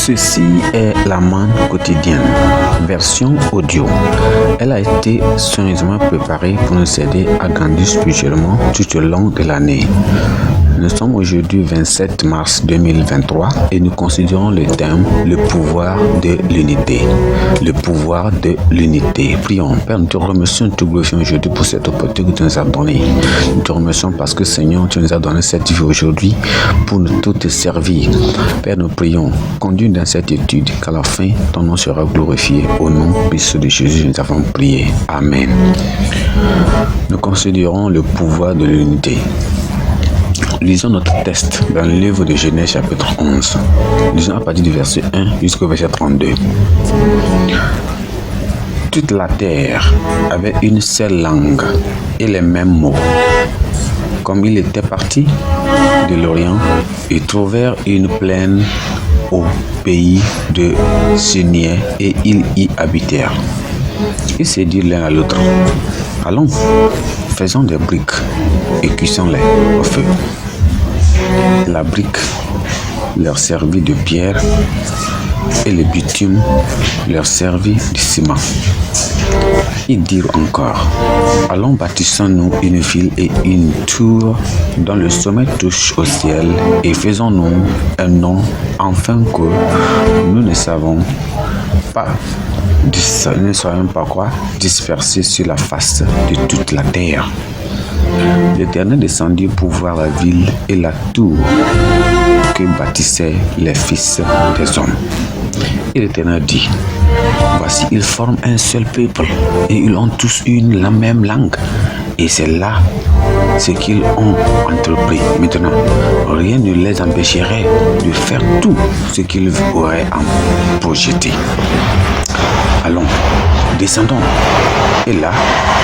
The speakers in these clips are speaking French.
Ceci est la manne quotidienne, version audio. Elle a été soigneusement préparée pour nous aider à grandir spirituellement tout au long de l'année. Nous sommes aujourd'hui 27 mars 2023 et nous considérons le thème « Le pouvoir de l'unité ». Le pouvoir de l'unité. Prions. Père, nous te remercions et nous te glorifions aujourd'hui pour cette opportunité que tu nous as donnée. Nous te remercions parce que Seigneur, tu nous as donné cette vie aujourd'hui pour nous tous te servir. Père, nous prions. Conduis dans cette étude qu'à la fin, ton nom sera glorifié. Au nom puissant de Jésus, nous avons prié. Amen. Nous considérons le pouvoir de l'unité. Lisons notre texte dans le livre de Genèse chapitre 11. Lisons à partir du verset 1 jusqu'au verset 32. Toute la terre avait une seule langue et les mêmes mots. Comme ils étaient partis de l'Orient, ils trouvèrent une plaine au pays de Sénier et ils y habitèrent. Ils se dirent l'un à l'autre: allons, faisons des briques et cuisons-les au feu. La brique leur servit de pierre et le bitume leur servit de ciment. Ils dirent encore: allons, bâtissons-nous une ville et une tour dont le sommet touche au ciel, et faisons-nous un nom, afin que nous ne soyons pas dispersés sur la face de toute la terre. L'Éternel descendit pour voir la ville et la tour que bâtissaient les fils des hommes. Et l'Éternel dit: voici, ils forment un seul peuple et ils ont tous la même langue. Et c'est là ce qu'ils ont entrepris. Maintenant, rien ne les empêcherait de faire tout ce qu'ils auraient en projeté. Allons, descendons, et là,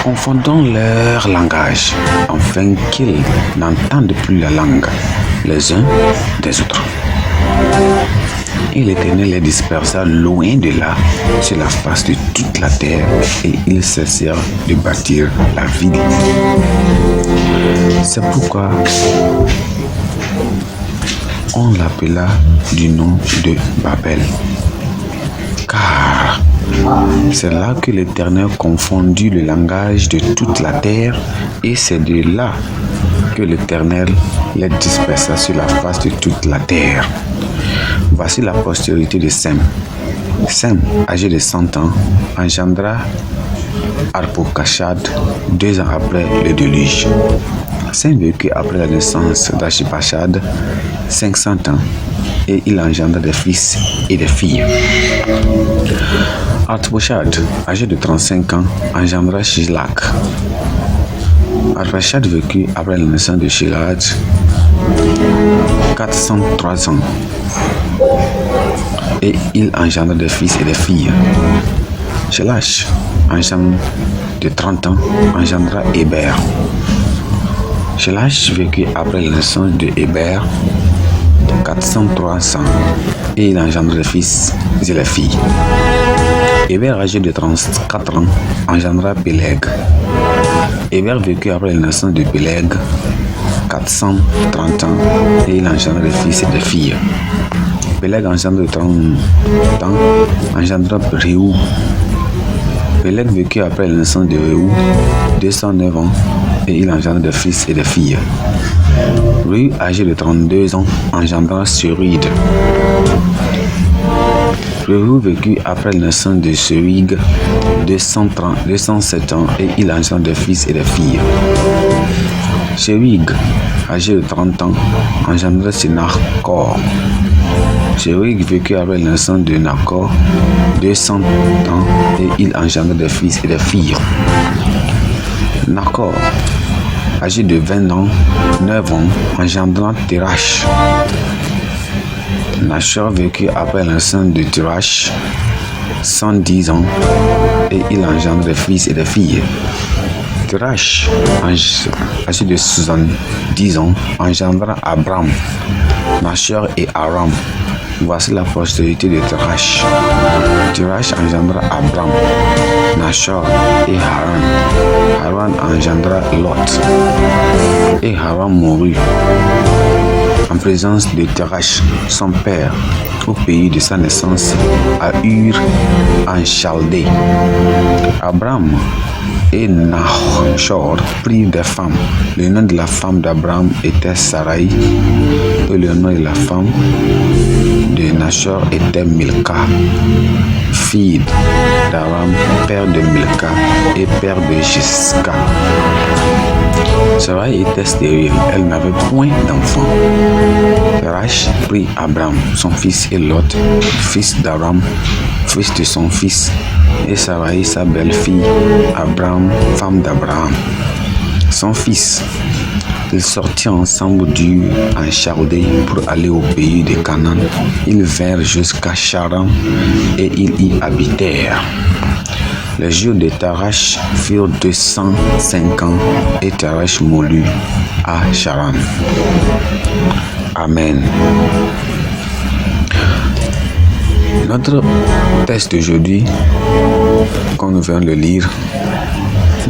confondons leur langage, afin qu'ils n'entendent plus la langue les uns des autres. Et l'Éternel les dispersa loin de là, sur la face de toute la terre, et ils cessèrent de bâtir la ville. C'est pourquoi on l'appela du nom de Babel. Car c'est là que l'Éternel confondit le langage de toute la terre, et c'est de là que l'Éternel les dispersa sur la face de toute la terre. Voici la postérité de Sem. Sem, âgé de 100 ans, engendra Arpachshad 2 ans après le déluge. Sem vécut après la naissance d'Arpachshad 500 ans, et il engendra des fils et des filles. Arpachshad, âgé de 35 ans, engendra Shilak. Arpachshad vécut après la naissance de Shilak 403 ans, et il engendra des fils et des filles. Shilach, engendra de 30 ans, engendra Héber. Shilach vécut après la naissance de Héber 403 ans, et il engendra des fils et des filles. Héber, âgé de 34 ans, engendra Péleg. Héber vécut après la naissance de Péleg 430 ans, et il engendra des fils et des filles. Péleg, engendra de 30 ans, engendra Réou. Péleg vécut après la naissance de Réou 209 ans, et il engendra des fils et des filles. Réou, âgé de 32 ans, engendra Séruid. Réou vécut après la naissance de Séruig 207 ans, et il engendra des fils et des filles. Séruig, âgé de 30 ans, engendra Sénachor. Séruig vécut après la naissance de Nachor 200 ans, et il engendra des fils et des filles. Nachor, âgé de 29 ans, engendra Térach. Nachor vécut après la naissance de Térach 110 ans, et il engendra des fils et des filles. Térach, âgé de 70 ans, engendra Abram, Nachor et Aram. Voici la postérité de Térach. Térach engendra Abram, Nachor et Haran. Haran engendra Lot. Et Haran mourut en présence de Terach, son père, au pays de sa naissance, à Ur, en Chaldée. Abraham et Nahor prirent des femmes. Le nom de la femme d'Abraham était Sarai, et le nom de la femme de Nahor était Milka, fille d'Abraham, père de Milka et père de Jisca. Sarai était stérile, elle n'avait point d'enfant. Terach prit Abraham, son fils, et Lot, fils d'Abraham, fils de son fils, et Sarai, sa belle-fille, Abraham, femme d'Abraham, son fils. Ils sortirent ensemble d'Ur en Chaldée pour aller au pays de Canaan. Ils vinrent jusqu'à Charan et ils y habitèrent. Les jours de Terach furent 205 ans et Terach mourut à Charan. Amen. Notre texte d'aujourd'hui, comme nous venons de le lire,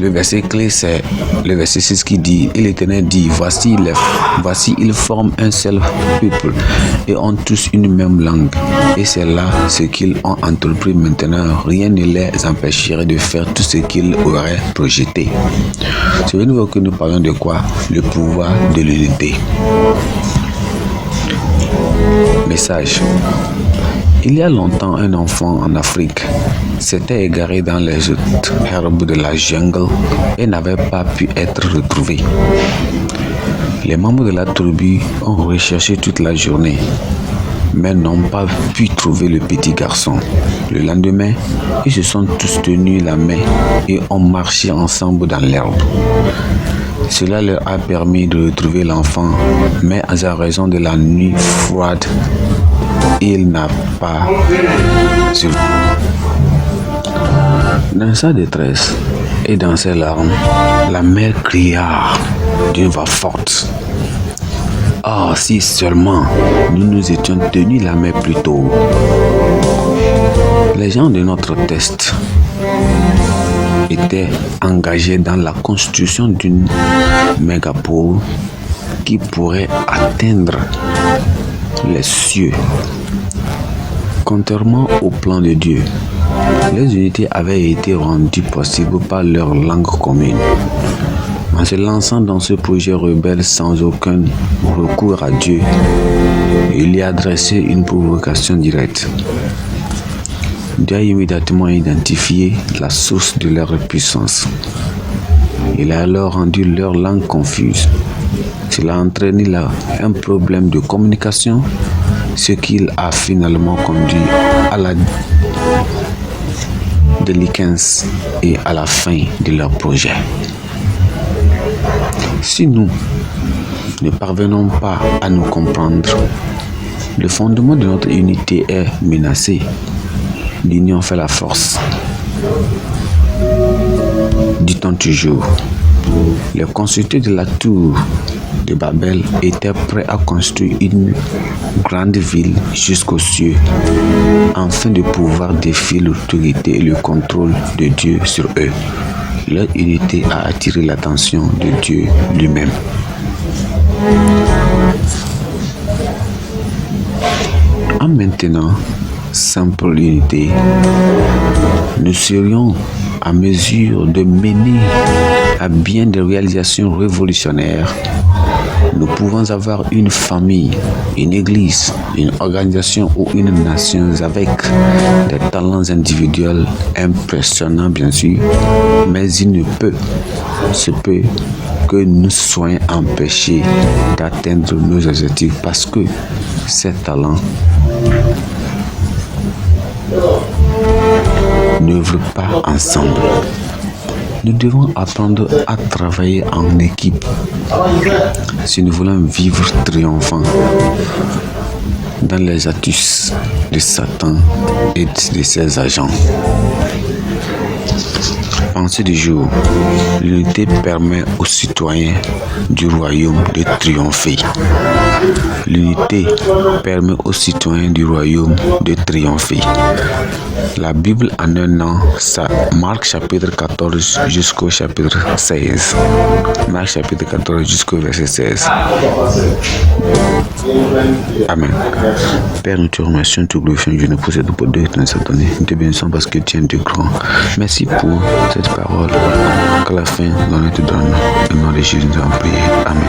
le verset clé, c'est le verset 6 qui dit: et l'Éternel dit, voici ils forment un seul peuple et ont tous une même langue. Et c'est là ce qu'ils ont entrepris maintenant. Rien ne les empêcherait de faire tout ce qu'ils auraient projeté. Souvenez-vous que nous parlons de quoi? Le pouvoir de l'unité. Message. Il y a longtemps, un enfant en Afrique s'était égaré dans les herbes de la jungle et n'avait pas pu être retrouvé. Les membres de la tribu ont recherché toute la journée, mais n'ont pas pu trouver le petit garçon. Le lendemain, ils se sont tous tenus la main et ont marché ensemble dans l'herbe. Cela leur a permis de retrouver l'enfant, mais à raison de la nuit froide, il n'a pas survécu. Dans sa détresse et dans ses larmes, la mère cria d'une voix forte: oh, si seulement nous nous étions tenus la main plus tôt. Les gens de notre test étaient engagés dans la construction d'une mégapole qui pourrait atteindre les cieux. Contrairement au plan de Dieu, les unités avaient été rendues possibles par leur langue commune. En se lançant dans ce projet rebelle sans aucun recours à Dieu, il y a adressé une provocation directe. Dieu a immédiatement identifié la source de leur puissance. Il a alors rendu leur langue confuse. Cela a entraîné là un problème de communication, ce qui a finalement conduit à la déliquescence et à la fin de leur projet. Si nous ne parvenons pas à nous comprendre, le fondement de notre unité est menacé. L'union fait la force. Dit-on toujours, les constructeurs de la tour de Babel étaient prêts à construire une grande ville jusqu'aux cieux afin de pouvoir défier l'autorité et le contrôle de Dieu sur eux. Leur unité a attiré l'attention de Dieu lui-même. En maintenant simple unité, nous serions à mesure de mener à bien des réalisations révolutionnaires. Nous pouvons avoir une famille, une église, une organisation ou une nation avec des talents individuels impressionnants bien sûr, mais il se peut que nous soyons empêchés d'atteindre nos objectifs parce que ces talents n'œuvrent pas ensemble. Nous devons apprendre à travailler en équipe si nous voulons vivre triomphant dans les astuces de Satan et de ses agents. Pensée du jour. L'unité permet aux citoyens du royaume de triompher. L'unité permet aux citoyens du royaume de triompher. La Bible en un an, ça Marc chapitre 14 jusqu'au chapitre 16. Marc chapitre 14 jusqu'au verset 16. Amen. Père, nous te remercions, te glorifions, Dieu, pour cette opportunité que tu nous as donnée. Nous te bénissons parce que tu es Dieu grand. Merci pour cette parole qu'à la fin, nous te donne. Au nom de Jésus, nous avons prié. Amen.